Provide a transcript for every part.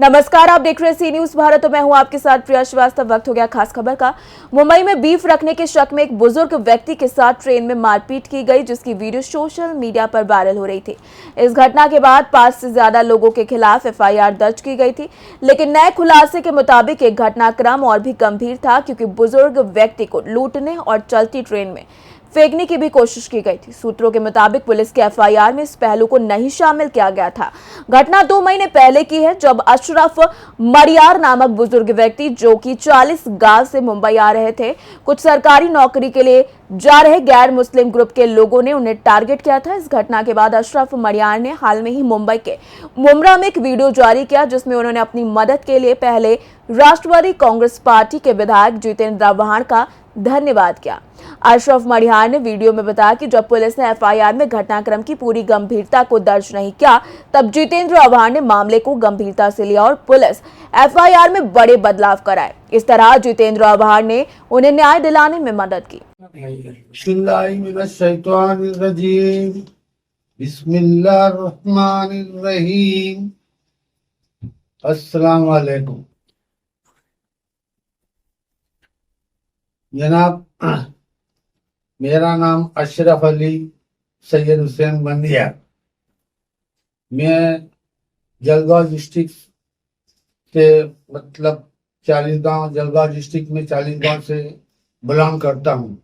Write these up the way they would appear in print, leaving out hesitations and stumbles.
नमस्कार, आप देख रहे हैं सी न्यूज भारत। तो मैं हूं आपके साथ प्रिया श्रीवास्तव। वक्त हो गया खास खबर का। मुंबई में बीफ रखने के शक में एक बुजुर्ग व्यक्ति के साथ ट्रेन में मारपीट की गई, जिसकी वीडियो सोशल मीडिया पर वायरल हो रही थी। इस घटना के बाद 5 से ज्यादा लोगों के खिलाफ एफआईआर दर्ज की गई थी, लेकिन नए खुलासे के मुताबिक एक घटनाक्रम और भी गंभीर था, क्योंकि बुजुर्ग व्यक्ति को लूटने और चलती ट्रेन में फेंकने की भी कोशिश की गई थी। सूत्रों के मुताबिक पुलिस के एफआईआर में इस पहलू को नहीं शामिल किया गया था। घटना 2 महीने पहले की है, जब अशरफ मरियार नामक बुजुर्ग व्यक्ति, जो कि 40 गांव से मुंबई आ रहे थे, कुछ सरकारी नौकरी के लिए जा रहे गैर मुस्लिम ग्रुप के लोगों ने उन्हें टारगेट किया था। इस घटना के बाद अशरफ मरियार ने हाल में ही मुंबई के मुमरा में एक वीडियो जारी किया, जिसमें उन्होंने अपनी मदद के लिए पहले राष्ट्रवादी कांग्रेस पार्टी के विधायक जितेंद्र आव्हाड का धन्यवाद किया। अशरफ मरियार ने वीडियो में बताया कि जब पुलिस ने एफआईआर में घटनाक्रम की पूरी गंभीरता को दर्ज नहीं किया, तब जितेंद्र आव्हाड ने मामले को गंभीरता से लिया और पुलिस एफआईआर में बड़े बदलाव कराए। इस तरह जितेंद्र आव्हाड ने उन्हें न्याय दिलाने में मदद की। बिस्मिल्लाहिर्रहमानिर्रहीम। अस्सलाम वालेकुम जनाब, मेरा नाम अशरफ अली सैयद हुसैन बंदिया। मैं जलगांव डिस्ट्रिक्ट से मतलब चालीसगांव, जलगांव डिस्ट्रिक्ट में चालीसगांव से बिलोंग करता हूँ।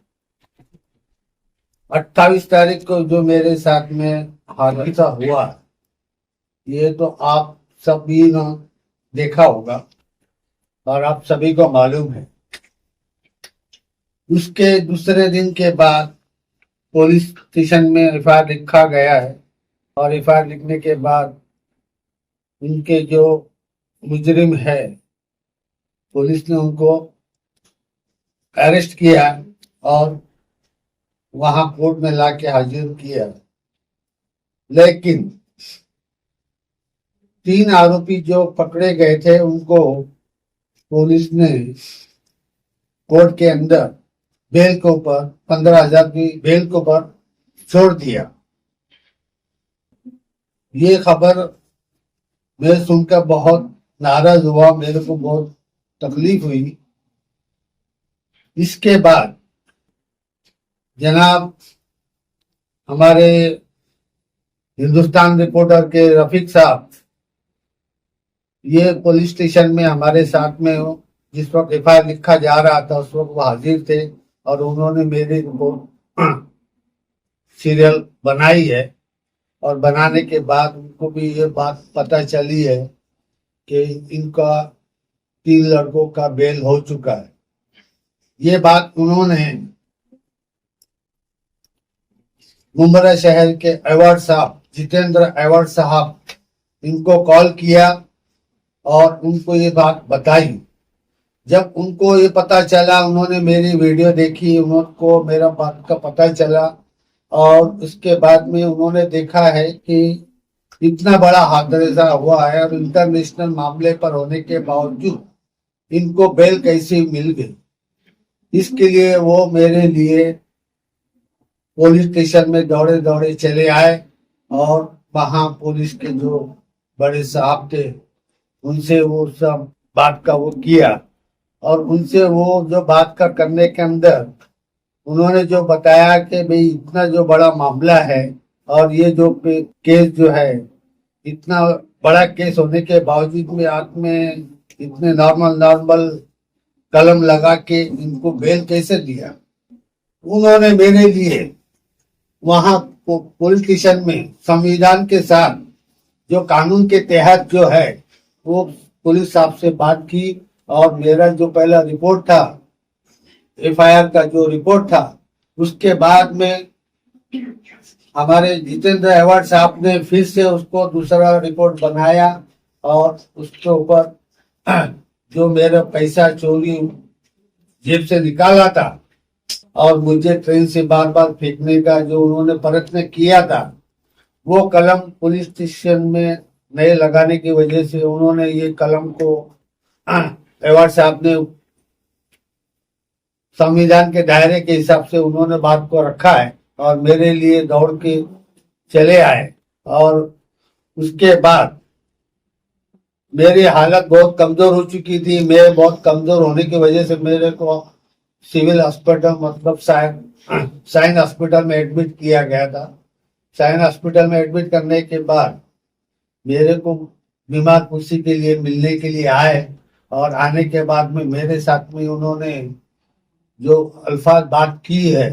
28 तारीख को जो मेरे साथ में हादसा हुआ, ये तो आप सभी ने देखा होगा और आप सभी को मालूम है। उसके दूसरे दिन के बाद पुलिस स्टेशन में एफआईआर लिखा गया है और एफआईआर लिखने के बाद उनके जो मुजरिम है, पुलिस ने उनको अरेस्ट किया और वहां कोर्ट में लाके हाजिर किया। लेकिन 3 आरोपी जो पकड़े गए थे, उनको पुलिस ने कोर्ट के अंदर बेल के ऊपर 15,000 की बेल के ऊपर छोड़ दिया। ये खबर मैं सुनकर बहुत नाराज हुआ, मेरे को बहुत तकलीफ हुई। इसके बाद जनाब हमारे हिंदुस्तान रिपोर्टर के रफीक साहब, ये पुलिस स्टेशन में हमारे साथ में हो, जिस वक्त एफआईआर लिखा जा रहा था उस वक्त वो हाजिर थे और उन्होंने मेरी रिपोर्ट सीरियल बनाई है। और बनाने के बाद उनको भी ये बात पता चली है कि इनका 3 लड़कों का बेल हो चुका है। ये बात उन्होंने मुंबई शहर के अवार्ड साहब, जितेंद्र आव्हाड साहब, इनको कॉल किया और उनको ये बात बताई। जब उनको ये पता चला, उन्होंने मेरी वीडियो देखी, उनको मेरा बात का पता चला और उसके बाद में उन्होंने देखा है कि इतना बड़ा हादसा हुआ है और इंटरनेशनल मामले पर होने के बावजूद इनको बेल कैसे मिल गई। इसके लिए वो मेरे लिए पुलिस स्टेशन में दौड़े दौड़े चले आए और वहां पुलिस के जो बड़े साहब थे उनसे वो सब बात का वो किया और उनसे वो जो बात का करने के अंदर उन्होंने जो बताया कि भाई इतना जो बड़ा मामला है और ये जो केस जो है, इतना बड़ा केस होने के बावजूद में आप में इतने नॉर्मल कलम लगा के इनको बेल कैसे दिया। उन्होंने मेरे लिए वहां पुलिस स्टेशन में संविधान के साथ जो कानून के तहत जो है वो पुलिस साहब से बात की और मेरा जो पहला रिपोर्ट था, एफआईआर का जो रिपोर्ट था, उसके बाद में हमारे जितेंद्र आव्हाड साहब ने फिर से उसको दूसरा रिपोर्ट बनाया और उसके ऊपर जो मेरा पैसा चोरी जेब से निकाला था और मुझे ट्रेन से बार बार फेंकने का जो उन्होंने प्रयत्न किया था, वो कलम पुलिस स्टेशन में नए लगाने की वजह से उन्होंने ये कलम को आव्हाड साहब ने संविधान के दायरे के हिसाब से उन्होंने बात को रखा है और मेरे लिए दौड़ के चले आए। और उसके बाद मेरी हालत बहुत कमजोर हो चुकी थी। मैं बहुत कमजोर होने की वजह से मेरे को सिविल हॉस्पिटल मतलब साइन हॉस्पिटल में एडमिट किया गया था। साइन हॉस्पिटल में एडमिट करने के बाद मेरे को बीमार कुर्सी के लिए मिलने के लिए आए। और आने के बाद में मेरे साथ में उन्होंने जो अल्फाज बात की है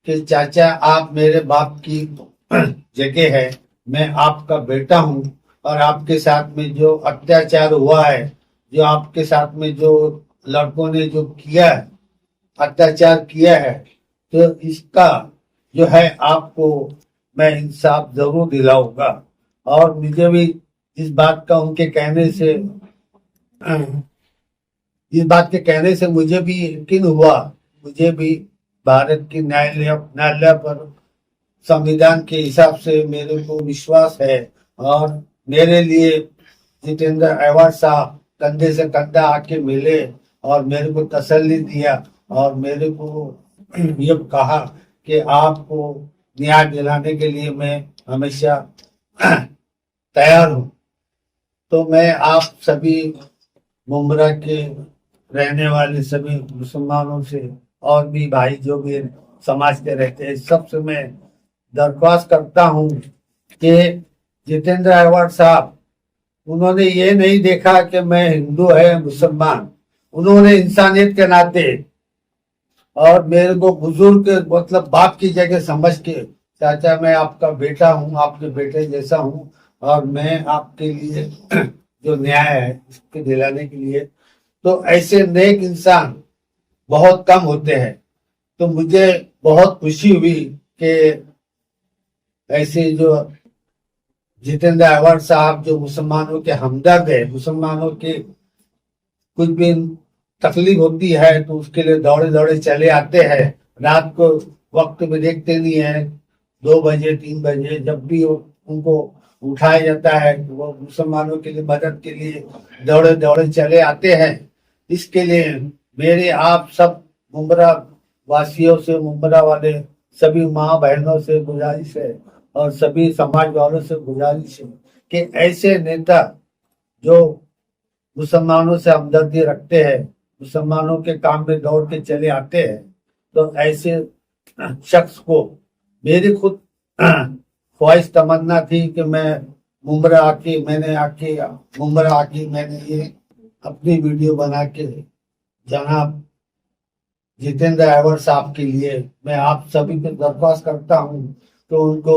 कि चाचा आप मेरे बाप की जगह है, मैं आपका बेटा हूं, और आपके साथ में जो अत्याचार हुआ है, जो आपके साथ में जो लड़कों ने जो किया है, अत्याचार किया है, तो इसका जो है आपको मैं इंसाफ जरूर दिलाऊंगा। और मुझे भी इस बात का उनके कहने से इस बात के कहने से मुझे भी यकीन हुआ। मुझे भी भारत की न्यायालय पर संविधान के हिसाब से मेरे को विश्वास है। और मेरे लिए जितेंद्र अवार्ड साहब कंधे से कंधा आके मिले और मेरे को तसल्ली दिया और मेरे को ये कहा कि आपको न्याय दिलाने के लिए मैं हमेशा तैयार हूँ। तो मैं आप सभी मुंब्रा के रहने वाले सभी मुसलमानों से और भी भाई जो भी समाज के रहते हैं सबसे मैं दरख्वास्त करता हूँ कि जितेंद्र अवार्ड साहब उन्होंने ये नहीं देखा कि मैं हिंदू है मुसलमान, उन्होंने इंसानियत के नाते और मेरे को बुजुर्ग मतलब बाप की जगह समझ के चाचा मैं आपका बेटा हूँ, आपके बेटे जैसा हूँ, और मैं आपके लिए जो न्याय है इसके दिलाने के लिए। तो ऐसे नेक इंसान बहुत कम होते हैं। तो मुझे बहुत खुशी हुई कि ऐसे जो जितेंद्र अवार्ड साहब जो मुसलमानों के हमदर्द है, मुसलमानों के कुछ भी तकलीफ होती है तो उसके लिए दौड़े दौड़े चले आते हैं। रात को वक्त में देखते नहीं है, 2 बजे 3 बजे जब भी उनको उठाया जाता है तो वो मुसलमानों के लिए मदद के लिए दौड़े दौड़े चले आते हैं। इसके लिए मेरे आप सब मुंब्रा वासियों से, मुंब्रा वाले सभी माँ बहनों से गुजारिश है और सभी समाज वालों से गुजारिश है कि ऐसे नेता जो मुसलमानों से हमदर्दी रखते हैं, मुसलमानों के काम में दौड़ के चले आते हैं, तो ऐसे शख्स को मेरी खुद ख्वाहिश तमन्ना थी कि मैं मुंब्रा आके मैंने ये अपनी वीडियो बना के जनाब जितेंद्र अवार्ड साहब के लिए मैं आप सभी को दरख्वास्त करता हूँ तो उनको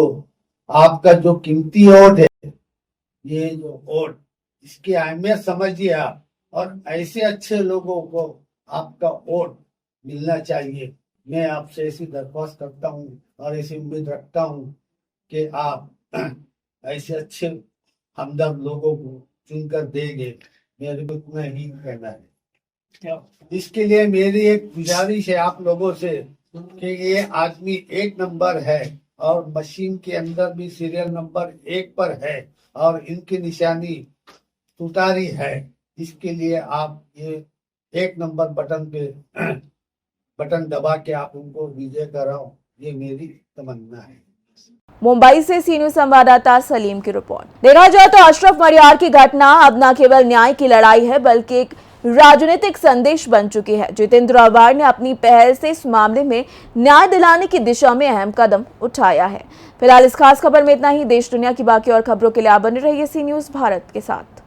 आपका जो कीमती वोट है, ये जो वोट, इसकी अहमियत समझिए आप, और ऐसे अच्छे लोगों को आपका वोट मिलना चाहिए। मैं आपसे ऐसी दरख्वास्त करता हूँ और ऐसी उम्मीद रखता हूँ कि आप ऐसे अच्छे हमदर्द लोगों को चुनकर देंगे। मेरे को इतना ही कहना है। इसके लिए मेरी एक गुजारिश है आप लोगों से कि ये आदमी 1 नंबर है और मशीन के अंदर भी सीरियल नंबर 1 पर है और इनकी निशानी तुतारी है। इसके लिए आप ये 1 नंबर बटन दबा के आप उनको विजय कराओ, ये मेरी तमन्ना है। मुंबई से सी न्यूज संवाददाता सलीम की रिपोर्ट। देखा जाए तो अशरफ मरियार की घटना अब न केवल न्याय की लड़ाई है बल्कि एक राजनीतिक संदेश बन चुकी है। जितेंद्र अवार्ड ने अपनी पहल से इस मामले में न्याय दिलाने की दिशा में अहम कदम उठाया है। फिलहाल इस खास खबर में इतना ही। देश दुनिया की बाकी और खबरों के लिए आप बने रहिए सी न्यूज भारत के साथ।